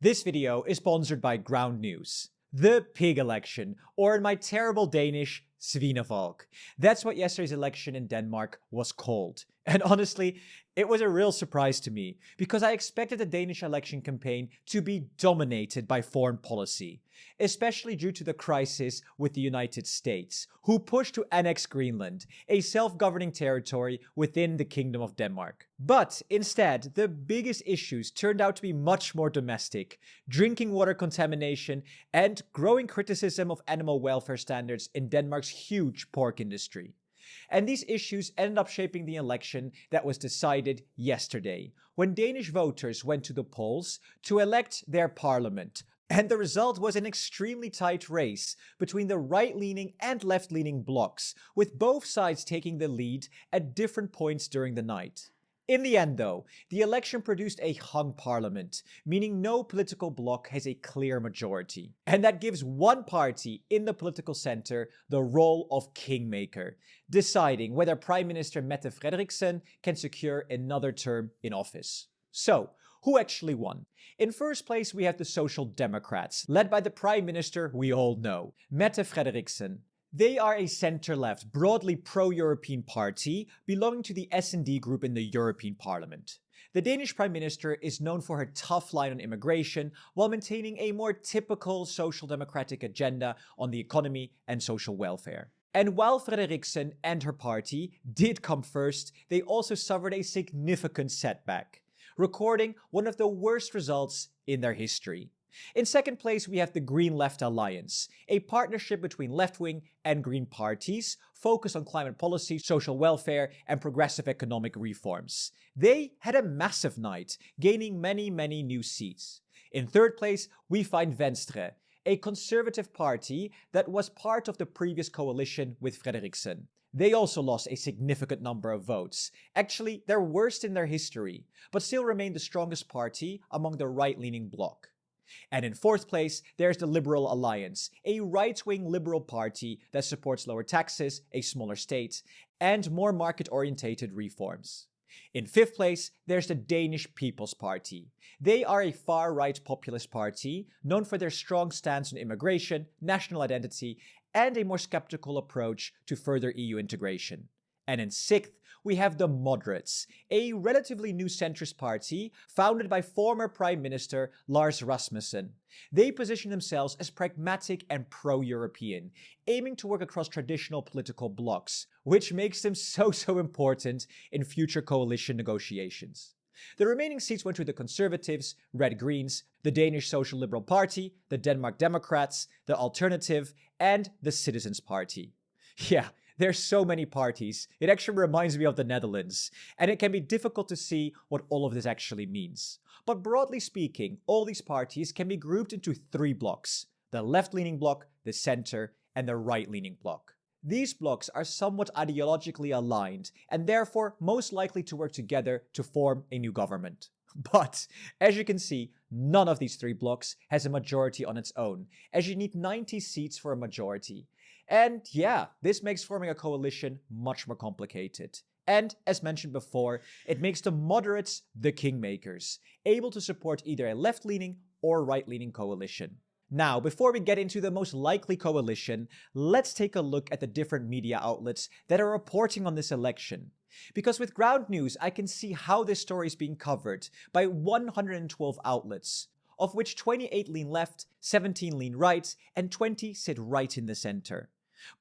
This video is sponsored by Ground News. The pig election, or in my terrible Danish, Svinevalg. That's what yesterday's election in Denmark was called. And honestly, it was a real surprise to me, because I expected the Danish election campaign to be dominated by foreign policy, especially due to the crisis with the United States, who pushed to annex Greenland, a self-governing territory within the Kingdom of Denmark. But instead, the biggest issues turned out to be much more domestic: drinking water contamination and growing criticism of animal welfare standards in Denmark's huge pork industry. And these issues ended up shaping the election that was decided yesterday, when Danish voters went to the polls to elect their parliament. And the result was an extremely tight race between the right-leaning and left-leaning blocs, with both sides taking the lead at different points during the night. In the end, though, the election produced a hung parliament, meaning no political bloc has a clear majority. And that gives one party in the political center the role of kingmaker, deciding whether Prime Minister Mette Frederiksen can secure another term in office. So, who actually won? In first place, we have the Social Democrats, led by the Prime Minister we all know, Mette Frederiksen. They are a center-left, broadly pro-European party belonging to the S&D group in the European Parliament. The Danish Prime Minister is known for her tough line on immigration while maintaining a more typical social democratic agenda on the economy and social welfare. And while Frederiksen and her party did come first, they also suffered a significant setback, recording one of the worst results in their history. In second place, we have the Green Left Alliance, a partnership between left-wing and green parties focused on climate policy, social welfare, and progressive economic reforms. They had a massive night, gaining many new seats. In third place, we find Venstre, a conservative party that was part of the previous coalition with Frederiksen. They also lost a significant number of votes, actually their worst in their history, but still remain the strongest party among the right-leaning bloc. And in fourth place, there's the Liberal Alliance, a right-wing liberal party that supports lower taxes, a smaller state, and more market-orientated reforms. In fifth place, there's the Danish People's Party. They are a far-right populist party known for their strong stance on immigration, national identity, and a more skeptical approach to further EU integration. And in sixth, we have the Moderates, a relatively new centrist party founded by former Prime Minister Lars Rasmussen. They position themselves as pragmatic and pro-European, aiming to work across traditional political blocs, which makes them so important in future coalition negotiations. The remaining seats went to the Conservatives, Red Greens, the Danish Social Liberal Party, the Denmark Democrats, the Alternative, and the Citizens Party. Yeah. There's so many parties, it actually reminds me of the Netherlands, and it can be difficult to see what all of this actually means. But broadly speaking, all these parties can be grouped into three blocs: the left-leaning bloc, the center, and the right-leaning bloc. These blocs are somewhat ideologically aligned, and therefore most likely to work together to form a new government. But, as you can see, none of these three blocs has a majority on its own, as you need 90 seats for a majority. And yeah, this makes forming a coalition much more complicated. And, as mentioned before, it makes the moderates the kingmakers, able to support either a left-leaning or right-leaning coalition. Now, before we get into the most likely coalition, let's take a look at the different media outlets that are reporting on this election. Because with Ground News, I can see how this story is being covered by 112 outlets, of which 28 lean left, 17 lean right, and 20 sit right in the center.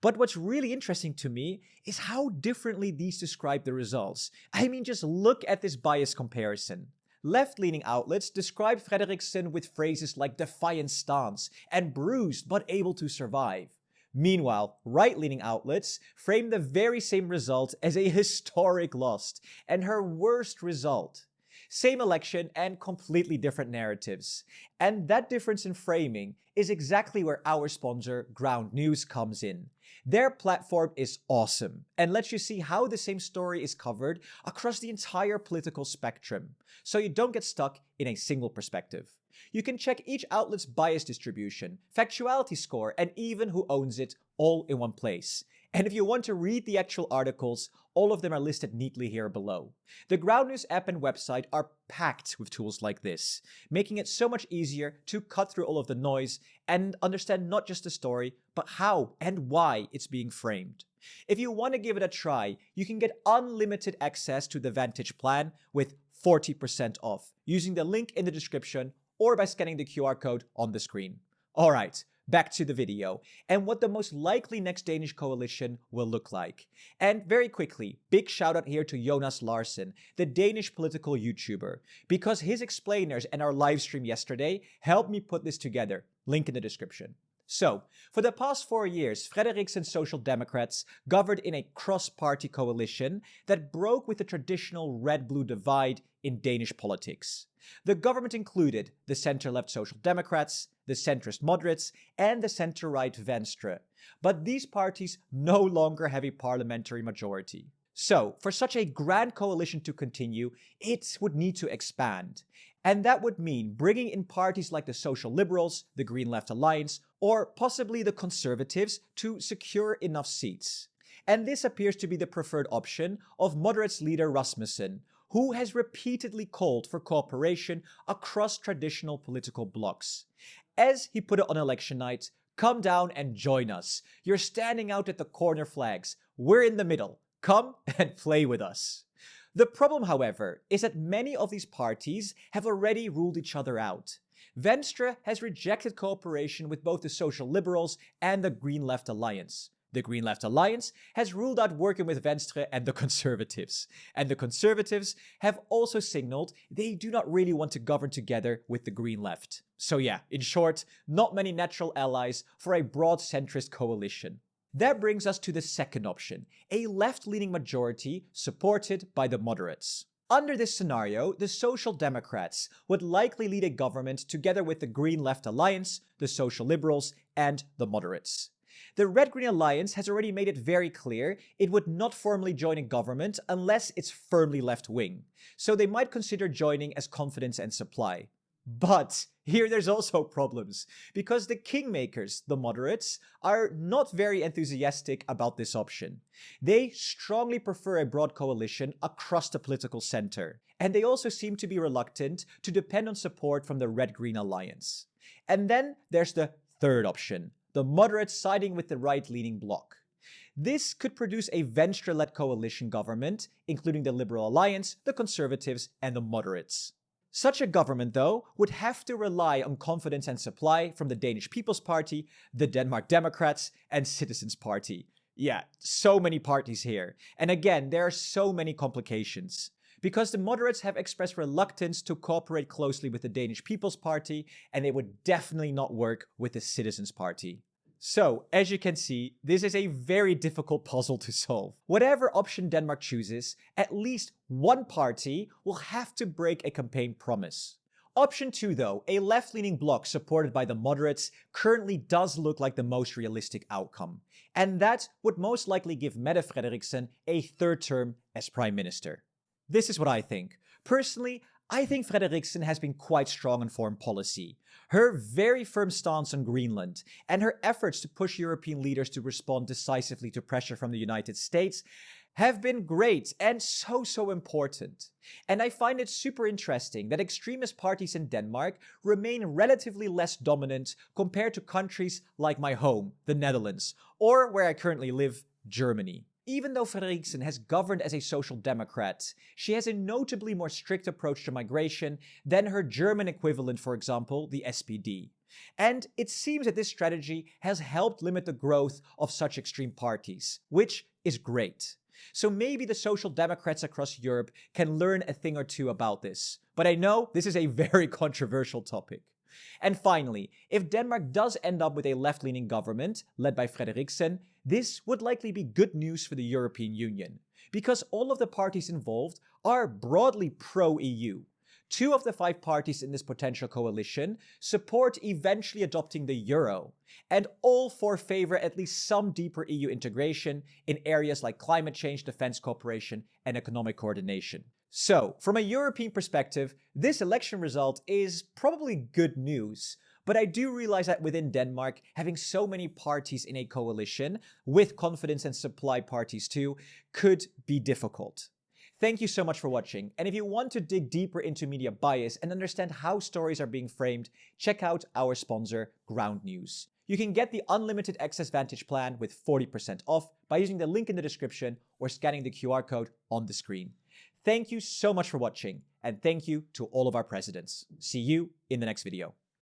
But what's really interesting to me is how differently these describe the results. I mean, just look at this bias comparison. Left-leaning outlets describe Frederiksen with phrases like defiant stance and bruised but able to survive. Meanwhile, right-leaning outlets frame the very same result as a historic loss and her worst result. Same election and completely different narratives. And that difference in framing is exactly where our sponsor, Ground News, comes in. Their platform is awesome and lets you see how the same story is covered across the entire political spectrum, so you don't get stuck in a single perspective. You can check each outlet's bias distribution, factuality score, and even who owns it all in one place. And if you want to read the actual articles, all of them are listed neatly here below. The Ground News app and website are packed with tools like this, making it so much easier to cut through all of the noise and understand not just the story, but how and why it's being framed. If you want to give it a try, you can get unlimited access to the Vantage plan with 40% off using the link in the description or by scanning the QR code on the screen. Alright, back to the video and what the most likely next Danish coalition will look like. And very quickly, big shout out here to Jonas Laursen, the Danish political YouTuber, because his explainers and our live stream yesterday helped me put this together. Link in the description. So, for the past 4 years, Frederiksen's Social Democrats governed in a cross-party coalition that broke with the traditional red-blue divide in Danish politics. The government included the center-left Social Democrats, the centrist moderates, and the center-right Venstre. But these parties no longer have a parliamentary majority. So, for such a grand coalition to continue, it would need to expand. And that would mean bringing in parties like the Social Liberals, the Green Left Alliance, or possibly the Conservatives to secure enough seats. And this appears to be the preferred option of moderates leader Rasmussen, who has repeatedly called for cooperation across traditional political blocs. As he put it on election night, "Come down and join us. You're standing out at the corner flags. We're in the middle. Come and play with us." The problem, however, is that many of these parties have already ruled each other out. Venstre has rejected cooperation with both the Social Liberals and the Green Left Alliance. The Green Left Alliance has ruled out working with Venstre and the Conservatives. And the Conservatives have also signaled they do not really want to govern together with the Green Left. So yeah, in short, not many natural allies for a broad centrist coalition. That brings us to the second option, a left-leaning majority supported by the moderates. Under this scenario, the Social Democrats would likely lead a government together with the Green Left Alliance, the Social Liberals, and the moderates. The Red-Green Alliance has already made it very clear it would not formally join a government unless it's firmly left-wing, so they might consider joining as confidence and supply. But here there's also problems, because the kingmakers, the moderates, are not very enthusiastic about this option. They strongly prefer a broad coalition across the political center, and they also seem to be reluctant to depend on support from the Red-Green Alliance. And then there's the third option, the moderates siding with the right-leaning bloc. This could produce a Venstre-led coalition government, including the Liberal Alliance, the Conservatives, and the moderates. Such a government, though, would have to rely on confidence and supply from the Danish People's Party, the Denmark Democrats, and Citizens Party. Yeah, so many parties here. And again, there are so many complications. Because the moderates have expressed reluctance to cooperate closely with the Danish People's Party, and they would definitely not work with the Citizens Party. So, as you can see, this is a very difficult puzzle to solve. Whatever option Denmark chooses, at least one party will have to break a campaign promise. Option 2, though, a left-leaning bloc supported by the moderates, currently does look like the most realistic outcome. And that would most likely give Mette Frederiksen a third term as Prime Minister. This is what I think. Personally, I think Frederiksen has been quite strong on foreign policy. Her very firm stance on Greenland and her efforts to push European leaders to respond decisively to pressure from the United States have been great and so important. And I find it super interesting that extremist parties in Denmark remain relatively less dominant compared to countries like my home, the Netherlands, or where I currently live, Germany. Even though Frederiksen has governed as a social democrat, she has a notably more strict approach to migration than her German equivalent, for example, the SPD. And it seems that this strategy has helped limit the growth of such extreme parties, which is great. So maybe the social democrats across Europe can learn a thing or two about this. But I know this is a very controversial topic. And finally, if Denmark does end up with a left-leaning government led by Frederiksen, this would likely be good news for the European Union, because all of the parties involved are broadly pro-EU. 2 of the 5 parties in this potential coalition support eventually adopting the euro, and all 4 favor at least some deeper EU integration in areas like climate change, defense cooperation, and economic coordination. So, from a European perspective, this election result is probably good news, But I do realize that within Denmark, having so many parties in a coalition, with confidence and supply parties too, could be difficult. Thank you so much for watching, and if you want to dig deeper into media bias and understand how stories are being framed, check out our sponsor, Ground News. You can get the Unlimited Access Vantage plan with 40% off by using the link in the description or scanning the QR code on the screen. Thank you so much for watching, and thank you to all of our presidents. See you in the next video.